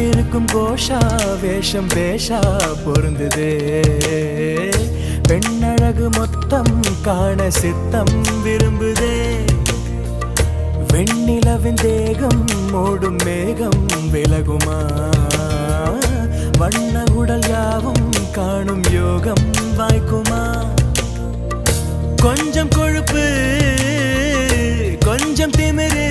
போட்டிருக்கும் கோஷா வேஷம் பேஷா பொருந்துதே பெண்ணழகு மொத்தம் காண சித்தம் விரும்புதே வெண்ணிலவின் தேகம் மூடும் மேகம் விலகுமா வண்ண உடல் யாவும் காணும் யோகம் வாய்க்குமா கொஞ்சம் கொழுப்பு கொஞ்சம் திமிரு